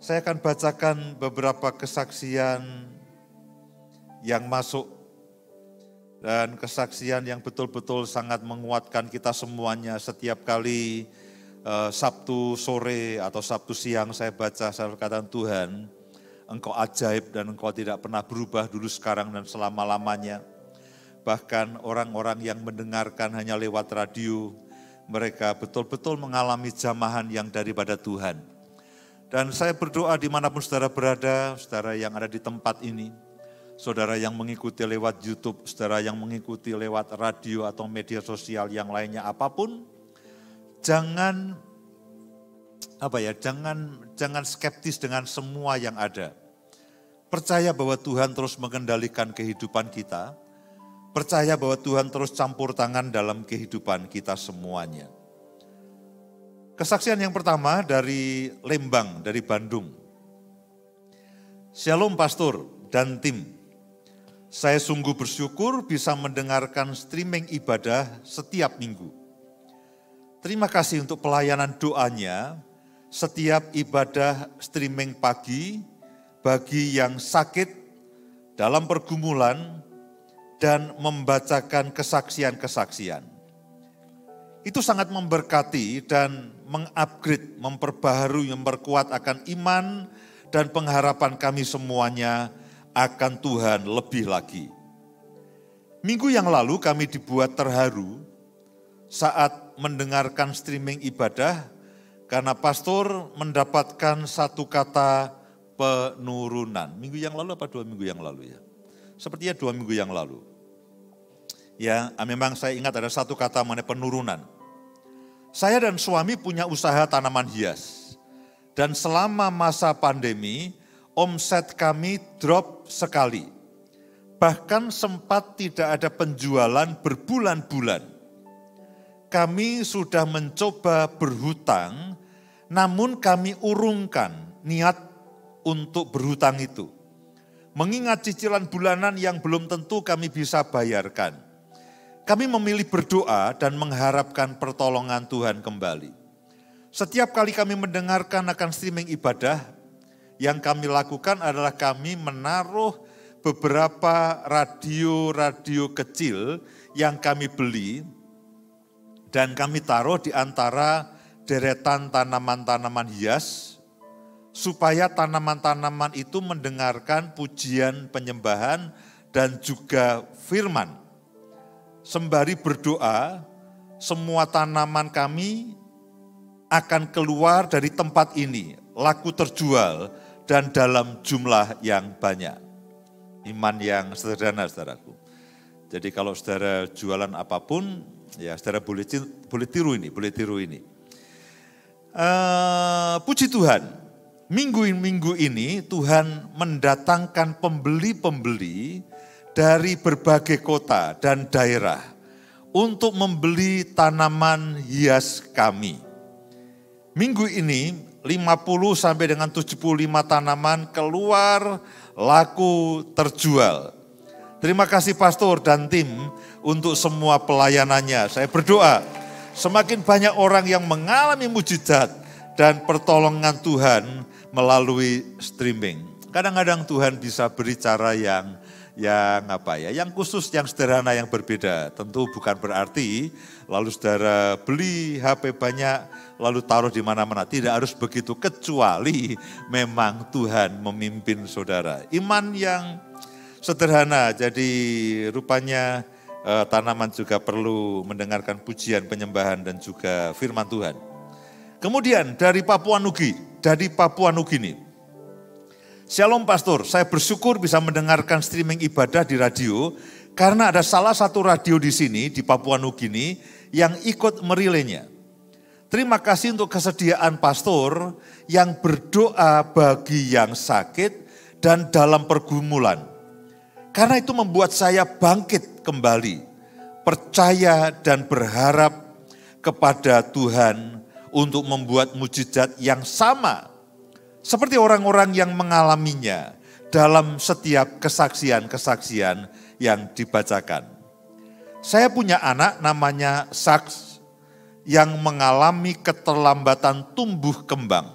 Saya akan bacakan beberapa kesaksian yang masuk dan kesaksian yang betul-betul sangat menguatkan kita semuanya. Setiap kali Sabtu sore atau Sabtu siang saya baca firman Tuhan, Engkau ajaib dan Engkau tidak pernah berubah dulu, sekarang dan selama-lamanya. Bahkan orang-orang yang mendengarkan hanya lewat radio, mereka betul-betul mengalami jamahan yang daripada Tuhan. Dan saya berdoa dimanapun saudara berada, saudara yang ada di tempat ini, saudara yang mengikuti lewat YouTube, saudara yang mengikuti lewat radio atau media sosial yang lainnya apapun, jangan skeptis dengan semua yang ada. Percaya bahwa Tuhan terus mengendalikan kehidupan kita, percaya bahwa Tuhan terus campur tangan dalam kehidupan kita semuanya. Kesaksian yang pertama dari Lembang, dari Bandung. Shalom Pastor dan tim. Saya sungguh bersyukur bisa mendengarkan streaming ibadah setiap minggu. Terima kasih untuk pelayanan doanya setiap ibadah streaming pagi bagi yang sakit dalam pergumulan dan membacakan kesaksian-kesaksian. Itu sangat memberkati dan mengupgrade, memperbaharui, memperkuat akan iman dan pengharapan kami semuanya akan Tuhan lebih lagi. Minggu yang lalu kami dibuat terharu saat mendengarkan streaming ibadah karena pastor mendapatkan satu kata penurunan. Minggu yang lalu apa 2 minggu yang lalu ya? Sepertinya 2 minggu yang lalu. Ya, memang saya ingat ada satu kata mengenai penurunan. Saya dan suami punya usaha tanaman hias. Dan selama masa pandemi, omset kami drop sekali. Bahkan sempat tidak ada penjualan berbulan-bulan. Kami sudah mencoba berhutang, namun kami urungkan niat untuk berhutang itu. Mengingat cicilan bulanan yang belum tentu kami bisa bayarkan. Kami memilih berdoa dan mengharapkan pertolongan Tuhan kembali. Setiap kali kami mendengarkan akan streaming ibadah, yang kami lakukan adalah kami menaruh beberapa radio-radio kecil yang kami beli dan kami taruh di antara deretan tanaman-tanaman hias supaya tanaman-tanaman itu mendengarkan pujian penyembahan dan juga firman. Sembari berdoa, semua tanaman kami akan keluar dari tempat ini, laku terjual dan dalam jumlah yang banyak. Iman yang sederhana, saudaraku. Jadi kalau saudara jualan apapun, ya saudara boleh tiru ini. Puji Tuhan, minggu ini Tuhan mendatangkan pembeli-pembeli dari berbagai kota dan daerah untuk membeli tanaman hias kami. Minggu ini 50 sampai dengan 75 tanaman keluar laku terjual. Terima kasih pastor dan tim untuk semua pelayanannya. Saya berdoa semakin banyak orang yang mengalami mujizat dan pertolongan Tuhan melalui streaming. Kadang-kadang Tuhan bisa beri cara yang khusus, yang sederhana, yang berbeda. Tentu bukan berarti lalu saudara beli HP banyak lalu taruh di mana-mana. Tidak harus begitu, kecuali memang Tuhan memimpin saudara. Iman yang sederhana, jadi rupanya tanaman juga perlu mendengarkan pujian, penyembahan dan juga firman Tuhan. Kemudian dari Papua Nugini. Shalom Pastor, saya bersyukur bisa mendengarkan streaming ibadah di radio karena ada salah satu radio di sini di Papua Nugini yang ikut merilainya. Terima kasih untuk kesediaan pastor yang berdoa bagi yang sakit dan dalam pergumulan. Karena itu membuat saya bangkit kembali, percaya dan berharap kepada Tuhan untuk membuat mujizat yang sama seperti orang-orang yang mengalaminya dalam setiap kesaksian-kesaksian yang dibacakan. Saya punya anak namanya Saks yang mengalami keterlambatan tumbuh kembang.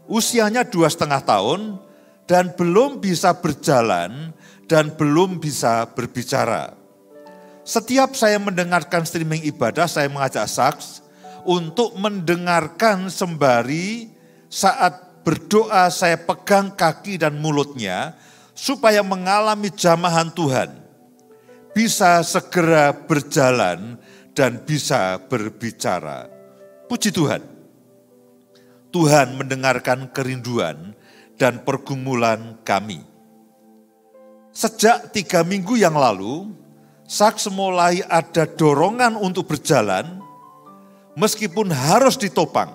usianya 2,5 tahun dan belum bisa berjalan dan belum bisa berbicara. Setiap saya mendengarkan streaming ibadah, saya mengajak Saks untuk mendengarkan sembari saat berdoa saya pegang kaki dan mulutnya supaya mengalami jamahan Tuhan. Bisa segera berjalan dan bisa berbicara. Puji Tuhan. Tuhan mendengarkan kerinduan dan pergumulan kami. Sejak 3 minggu yang lalu, Saks mulai ada dorongan untuk berjalan, meskipun harus ditopang.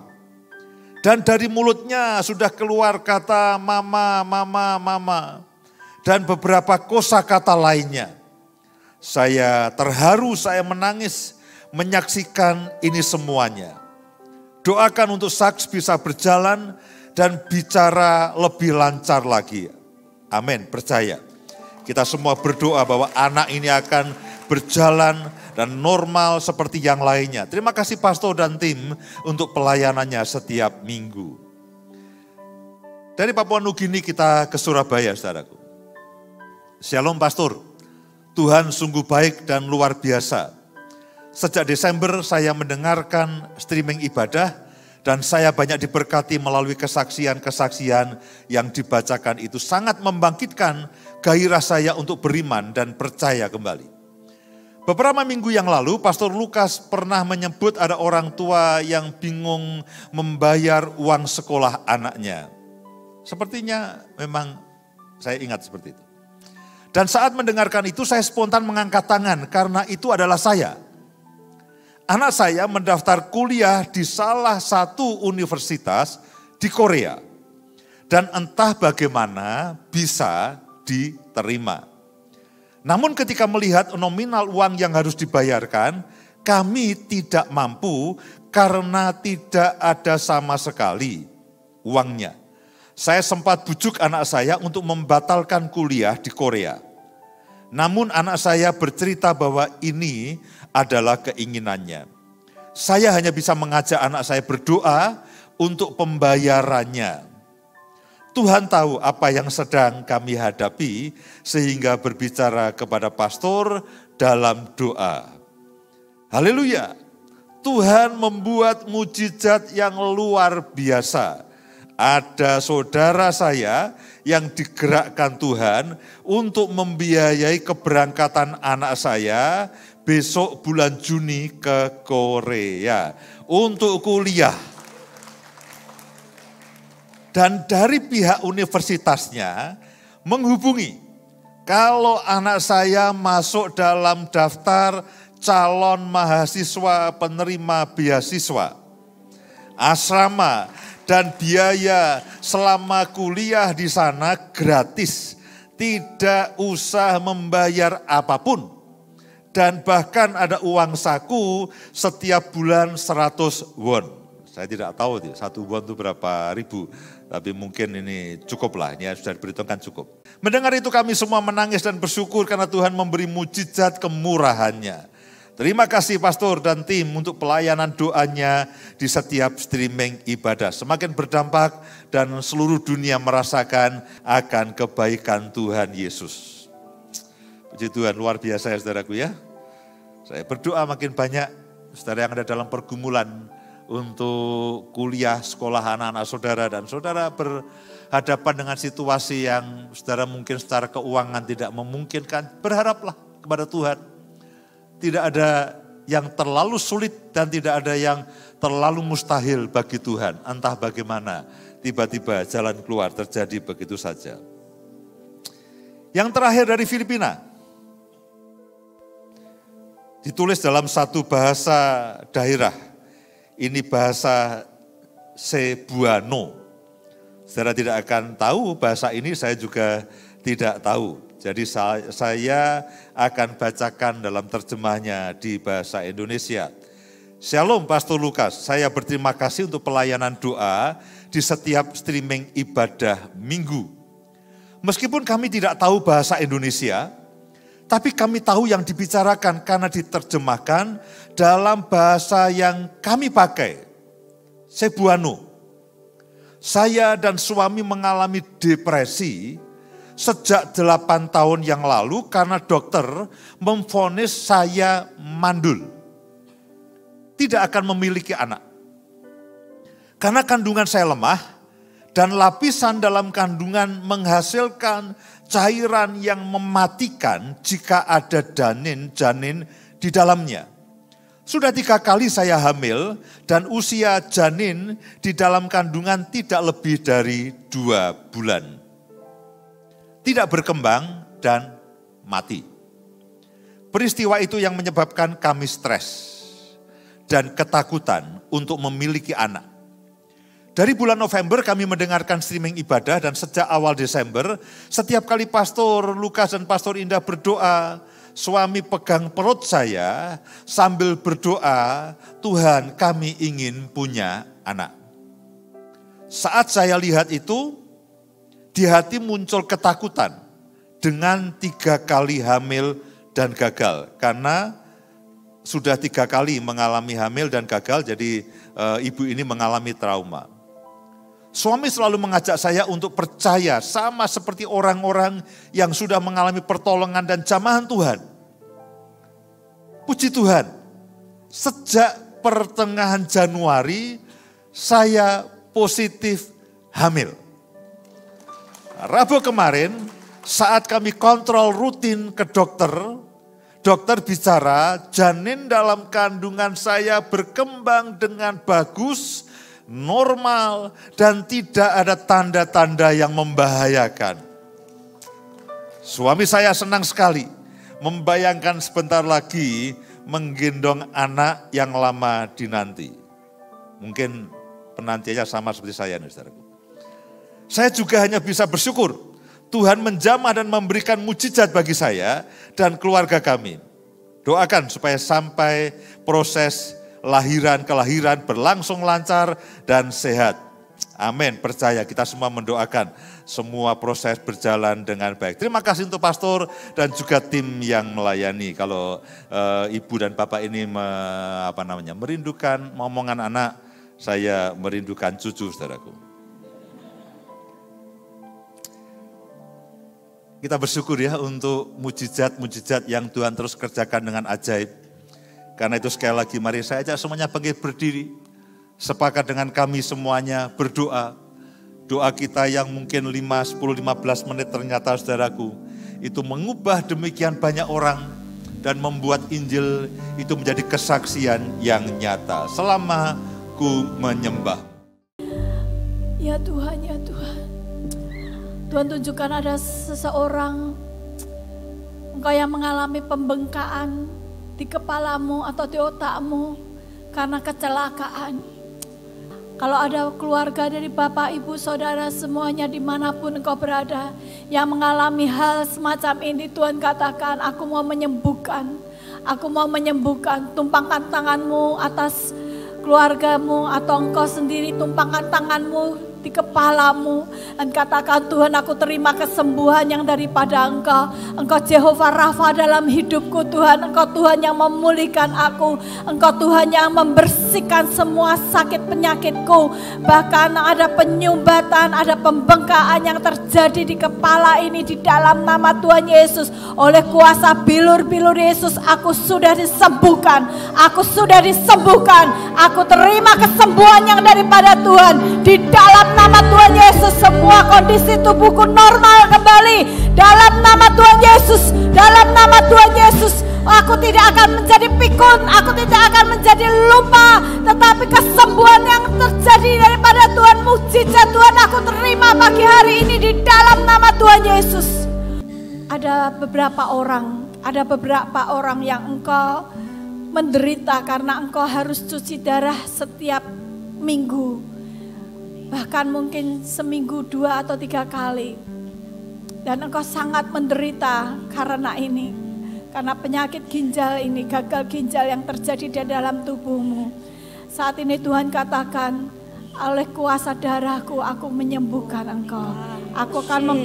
Dan dari mulutnya sudah keluar kata mama, mama, mama. Dan beberapa kosakata lainnya. Saya terharu, saya menangis menyaksikan ini semuanya. Doakan untuk Saks bisa berjalan dan bicara lebih lancar lagi. Amin, percaya. Kita semua berdoa bahwa anak ini akan berjalan dan normal seperti yang lainnya. Terima kasih pastor dan tim untuk pelayanannya setiap minggu. Dari Papua Nugini kita ke Surabaya, saudaraku. Shalom pastor, Tuhan sungguh baik dan luar biasa. Sejak Desember saya mendengarkan streaming ibadah dan saya banyak diberkati melalui kesaksian-kesaksian yang dibacakan itu sangat membangkitkan gairah saya untuk beriman dan percaya kembali. Beberapa minggu yang lalu Pastor Lukas pernah menyebut ada orang tua yang bingung membayar uang sekolah anaknya. Sepertinya memang saya ingat seperti itu. Dan saat mendengarkan itu saya spontan mengangkat tangan karena itu adalah saya. Anak saya mendaftar kuliah di salah satu universitas di Korea. Dan entah bagaimana bisa diterima. Namun ketika melihat nominal uang yang harus dibayarkan, kami tidak mampu karena tidak ada sama sekali uangnya. Saya sempat bujuk anak saya untuk membatalkan kuliah di Korea. Namun anak saya bercerita bahwa ini adalah keinginannya. Saya hanya bisa mengajak anak saya berdoa untuk pembayarannya. Tuhan tahu apa yang sedang kami hadapi sehingga berbicara kepada pastor dalam doa. Haleluya. Tuhan membuat mujizat yang luar biasa. Ada saudara saya yang digerakkan Tuhan untuk membiayai keberangkatan anak saya besok bulan Juni ke Korea untuk kuliah. Dan dari pihak universitasnya menghubungi kalau anak saya masuk dalam daftar calon mahasiswa penerima beasiswa, asrama, dan biaya selama kuliah di sana gratis, tidak usah membayar apapun. Dan bahkan ada uang saku setiap bulan 100 won. Saya tidak tahu 1 won itu berapa ribu, tapi mungkin ini cukup lah, ini sudah diperhitungkan cukup. Mendengar itu kami semua menangis dan bersyukur karena Tuhan memberi mujizat kemurahannya. Terima kasih pastor dan tim untuk pelayanan doanya di setiap streaming ibadah. Semakin berdampak dan seluruh dunia merasakan akan kebaikan Tuhan Yesus. Puji Tuhan, luar biasa ya saudaraku ya. Saya berdoa makin banyak saudara yang ada dalam pergumulan untuk kuliah, sekolah anak-anak saudara. Dan saudara berhadapan dengan situasi yang saudara mungkin secara keuangan tidak memungkinkan. Berharaplah kepada Tuhan. Tidak ada yang terlalu sulit dan tidak ada yang terlalu mustahil bagi Tuhan. Entah bagaimana tiba-tiba jalan keluar terjadi begitu saja. Yang terakhir dari Filipina. Ditulis dalam satu bahasa daerah. Ini bahasa Cebuano. Saudara tidak akan tahu bahasa ini, saya juga tidak tahu. Jadi saya akan bacakan dalam terjemahnya di bahasa Indonesia. Shalom Pastor Lukas, saya berterima kasih untuk pelayanan doa di setiap streaming ibadah minggu. Meskipun kami tidak tahu bahasa Indonesia, tapi kami tahu yang dibicarakan karena diterjemahkan dalam bahasa yang kami pakai, Cebuano. Saya dan suami mengalami depresi sejak 8 tahun yang lalu karena dokter memvonis saya mandul. Tidak akan memiliki anak. Karena kandungan saya lemah dan lapisan dalam kandungan menghasilkan cairan yang mematikan jika ada janin di dalamnya. Sudah 3 kali saya hamil dan usia janin di dalam kandungan tidak lebih dari 2 bulan. Tidak berkembang dan mati. Peristiwa itu yang menyebabkan kami stres dan ketakutan untuk memiliki anak. Dari bulan November kami mendengarkan streaming ibadah dan sejak awal Desember, setiap kali Pastor Lukas dan Pastor Indah berdoa, suami pegang perut saya sambil berdoa, Tuhan kami ingin punya anak. Saat saya lihat itu, di hati muncul ketakutan dengan 3 kali hamil dan gagal. Karena sudah 3 kali mengalami hamil dan gagal, jadi ibu ini mengalami trauma. Suami selalu mengajak saya untuk percaya sama seperti orang-orang yang sudah mengalami pertolongan dan jamahan Tuhan. Puji Tuhan, sejak pertengahan Januari saya positif hamil. Rabu kemarin saat kami kontrol rutin ke dokter, dokter bicara janin dalam kandungan saya berkembang dengan bagus, normal, dan tidak ada tanda-tanda yang membahayakan. Suami saya senang sekali membayangkan sebentar lagi menggendong anak yang lama dinanti. Mungkin penantiannya sama seperti saya nih, saudaraku. Saya juga hanya bisa bersyukur Tuhan menjamah dan memberikan mujizat bagi saya dan keluarga kami. Doakan supaya sampai proses kelahiran berlangsung lancar dan sehat. Amin, percaya kita semua mendoakan semua proses berjalan dengan baik. Terima kasih untuk pastor dan juga tim yang melayani. Kalau ibu dan bapak ini merindukan momongan anak, saya merindukan cucu, saudaraku. Kita bersyukur ya untuk mujizat-mujizat yang Tuhan terus kerjakan dengan ajaib. Karena itu sekali lagi mari saya ajak semuanya bangkit berdiri. Sepakat dengan kami semuanya berdoa. Doa kita yang mungkin 5, 10, 15 menit ternyata saudaraku. Itu mengubah demikian banyak orang. Dan membuat Injil itu menjadi kesaksian yang nyata. Selama ku menyembah. Ya Tuhan, ya Tuhan. Tuhan tunjukkan ada seseorang. Engkau yang mengalami pembengkakan di kepalamu atau di otakmu karena kecelakaan. Kalau ada keluarga dari bapak, ibu, saudara semuanya dimanapun engkau berada yang mengalami hal semacam ini, Tuhan katakan, aku mau menyembuhkan. Aku mau menyembuhkan. Tumpangkan tanganmu atas keluargamu atau engkau sendiri, tumpangkan tanganmu di kepalamu dan katakan, Tuhan aku terima kesembuhan yang daripada Engkau. Engkau Jehovah Rafa dalam hidupku Tuhan. Engkau Tuhan yang memulihkan aku. Engkau Tuhan yang membersihkan semua sakit penyakitku. Bahkan ada penyumbatan, ada pembengkakan yang terjadi di kepala ini di dalam nama Tuhan Yesus. Oleh kuasa bilur-bilur Yesus aku sudah disembuhkan. Aku sudah disembuhkan. Aku terima kesembuhan yang daripada Tuhan. Di dalam nama Tuhan Yesus semua kondisi tubuhku normal kembali. Dalam nama Tuhan Yesus, dalam nama Tuhan Yesus, aku tidak akan menjadi pikun, aku tidak akan menjadi lupa, tetapi kesembuhan yang terjadi daripada Tuhan, mujizat Tuhan aku terima pagi hari ini di dalam nama Tuhan Yesus. Ada beberapa orang yang engkau menderita karena engkau harus cuci darah setiap minggu. Bahkan mungkin seminggu 2 atau 3 kali. Dan engkau sangat menderita karena ini. Karena penyakit ginjal ini, gagal ginjal yang terjadi di dalam tubuhmu. Saat ini Tuhan katakan, oleh kuasa darahku aku menyembuhkan engkau. Aku akan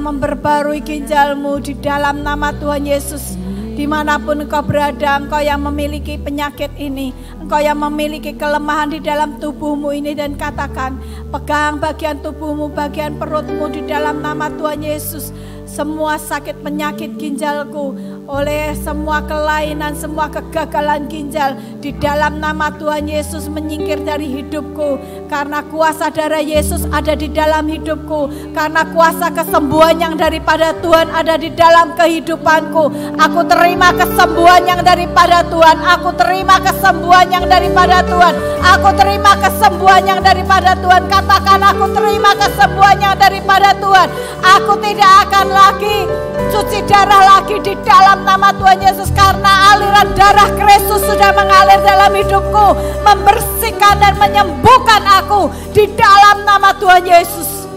memperbarui ginjalmu di dalam nama Tuhan Yesus. Dimanapun engkau berada, engkau yang memiliki penyakit ini, engkau yang memiliki kelemahan di dalam tubuhmu ini, dan katakan, pegang bagian tubuhmu, bagian perutmu di dalam nama Tuhan Yesus. Semua sakit penyakit ginjalku, oleh semua kelainan, semua kegagalan ginjal, di dalam nama Tuhan Yesus menyingkir dari hidupku. Karena kuasa darah Yesus ada di dalam hidupku, karena kuasa kesembuhan yang daripada Tuhan ada di dalam kehidupanku. Aku terima kesembuhan yang daripada Tuhan. Aku terima kesembuhan yang daripada Tuhan. Aku terima kesembuhan yang daripada Tuhan. Katakan, aku terima kesembuhan yang daripada Tuhan. Aku tidak akan lagi cuci darah lagi di dalam nama Tuhan Yesus, karena aliran darah Kristus sudah mengalir dalam hidupku, membersihkan dan menyembuhkan aku di dalam nama Tuhan Yesus.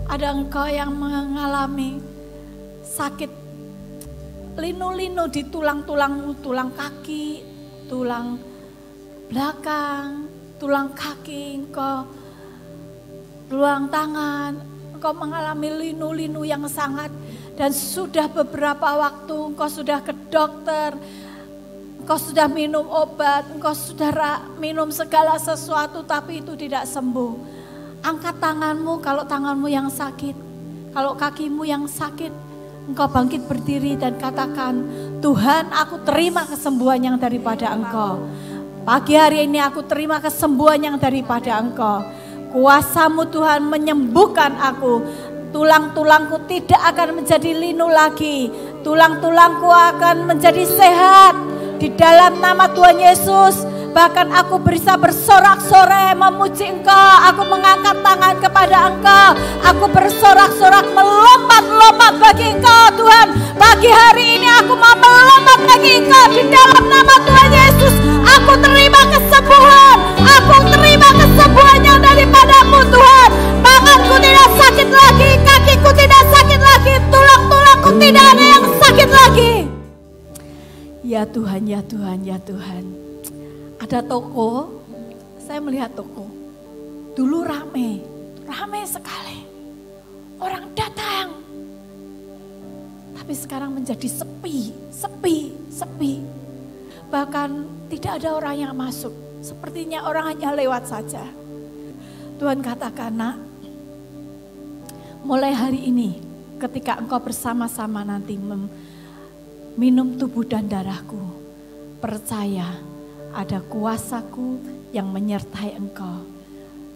Ada engkau yang mengalami sakit linu-linu di tulang-tulangmu, tulang kaki, tulang belakang, tulang kaki, engkau tulang tangan, engkau mengalami linu-linu yang sangat, dan sudah beberapa waktu engkau sudah ke dokter, engkau sudah minum obat, engkau sudah minum segala sesuatu, tapi itu tidak sembuh. Angkat tanganmu kalau tanganmu yang sakit, kalau kakimu yang sakit, engkau bangkit berdiri dan katakan, Tuhan, aku terima kesembuhan yang daripada Engkau. Pagi hari ini aku terima kesembuhan yang daripada Engkau. Kuasa-Mu Tuhan menyembuhkan aku. Tulang-tulangku tidak akan menjadi linu lagi. Tulang-tulangku akan menjadi sehat di dalam nama Tuhan Yesus. Bahkan aku bisa bersorak-sorai memuji Engkau. Aku mengangkat tangan kepada Engkau. Aku bersorak-sorak melompat-lompat bagi Engkau Tuhan. Pagi hari ini aku mau melompat bagi Engkau di dalam nama Tuhan Yesus. Aku terima kesembuhan. Aku terima kesembuhan yang daripadamu Tuhan. Tanganku tidak sakit lagi, kakiku tidak sakit lagi, tulang-tulangku tidak ada yang sakit lagi. Ya Tuhan, ya Tuhan, ya Tuhan. Ada toko, saya melihat toko. Dulu ramai sekali. Orang datang. Tapi sekarang menjadi sepi. Bahkan tidak ada orang yang masuk. Sepertinya orang hanya lewat saja. Tuhan katakan, nak, mulai hari ini ketika engkau bersama-sama nanti minum tubuh dan darahku, percaya ada kuasaku yang menyertai engkau.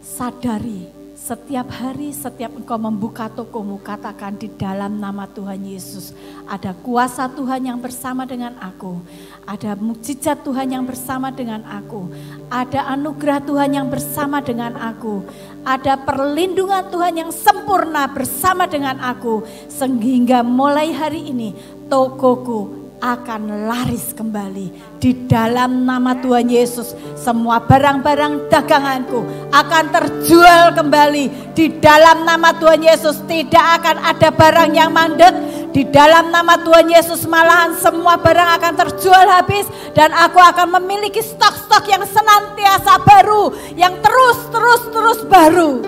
Sadari setiap hari, setiap engkau membuka tokomu, katakan di dalam nama Tuhan Yesus, ada kuasa Tuhan yang bersama dengan aku. Ada mukjizat Tuhan yang bersama dengan aku. Ada anugerah Tuhan yang bersama dengan aku. Ada perlindungan Tuhan yang sempurna bersama dengan aku. Sehingga mulai hari ini tokoku akan laris kembali di dalam nama Tuhan Yesus. Semua barang-barang daganganku akan terjual kembali di dalam nama Tuhan Yesus. Tidak akan ada barang yang mandek di dalam nama Tuhan Yesus. Malahan semua barang akan terjual habis, dan aku akan memiliki stok-stok yang senantiasa baru, yang terus baru.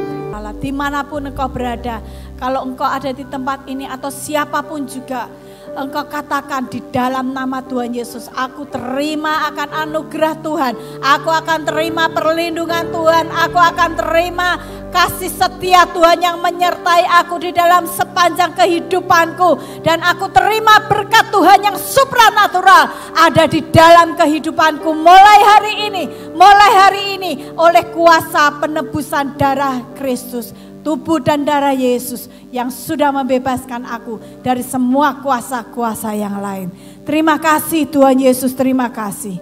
Dimanapun engkau berada, kalau engkau ada di tempat ini atau siapapun juga, engkau katakan di dalam nama Tuhan Yesus, aku terima akan anugerah Tuhan, aku akan terima perlindungan Tuhan, aku akan terima kasih setia Tuhan yang menyertai aku di dalam sepanjang kehidupanku, dan aku terima berkat Tuhan yang supranatural ada di dalam kehidupanku mulai hari ini oleh kuasa penebusan darah Kristus. Tubuh dan darah Yesus yang sudah membebaskan aku dari semua kuasa-kuasa yang lain. Terima kasih Tuhan Yesus, terima kasih.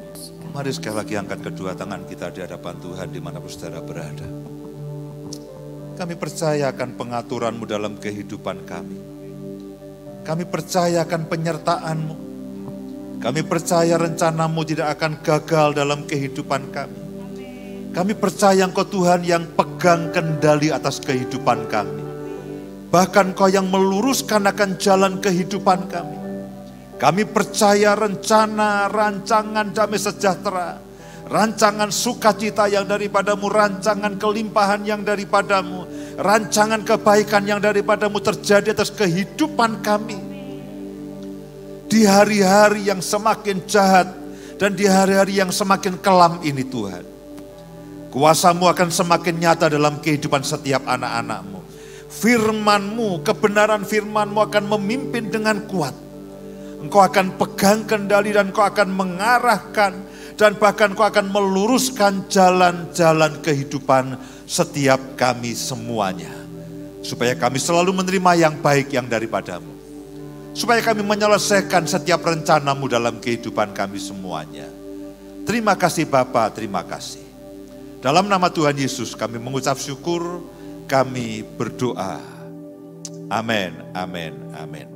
Mari sekali lagi angkat kedua tangan kita di hadapan Tuhan dimanapun saudara berada. Kami percaya akan pengaturan-Mu dalam kehidupan kami. Kami percaya akan penyertaan-Mu. Kami percaya rencana-Mu tidak akan gagal dalam kehidupan kami. Kami percaya Engkau Tuhan yang pegang kendali atas kehidupan kami. Bahkan Engkau yang meluruskan akan jalan kehidupan kami. Kami percaya rencana, rancangan damai sejahtera, rancangan sukacita yang daripadamu, rancangan kelimpahan yang daripadamu, rancangan kebaikan yang daripadamu terjadi atas kehidupan kami. di hari-hari yang semakin jahat dan di hari-hari yang semakin kelam ini Tuhan. Kuasa-Mu akan semakin nyata dalam kehidupan setiap anak-anak-Mu. Firman-Mu, kebenaran Firman-Mu akan memimpin dengan kuat. Engkau akan pegang kendali dan Engkau akan mengarahkan dan bahkan Engkau akan meluruskan jalan-jalan kehidupan setiap kami semuanya. Supaya kami selalu menerima yang baik yang daripada-Mu. Supaya kami menyelesaikan setiap rencana-Mu dalam kehidupan kami semuanya. Terima kasih Bapa, terima kasih. Dalam nama Tuhan Yesus kami mengucap syukur, kami berdoa. Amin, amin, amin.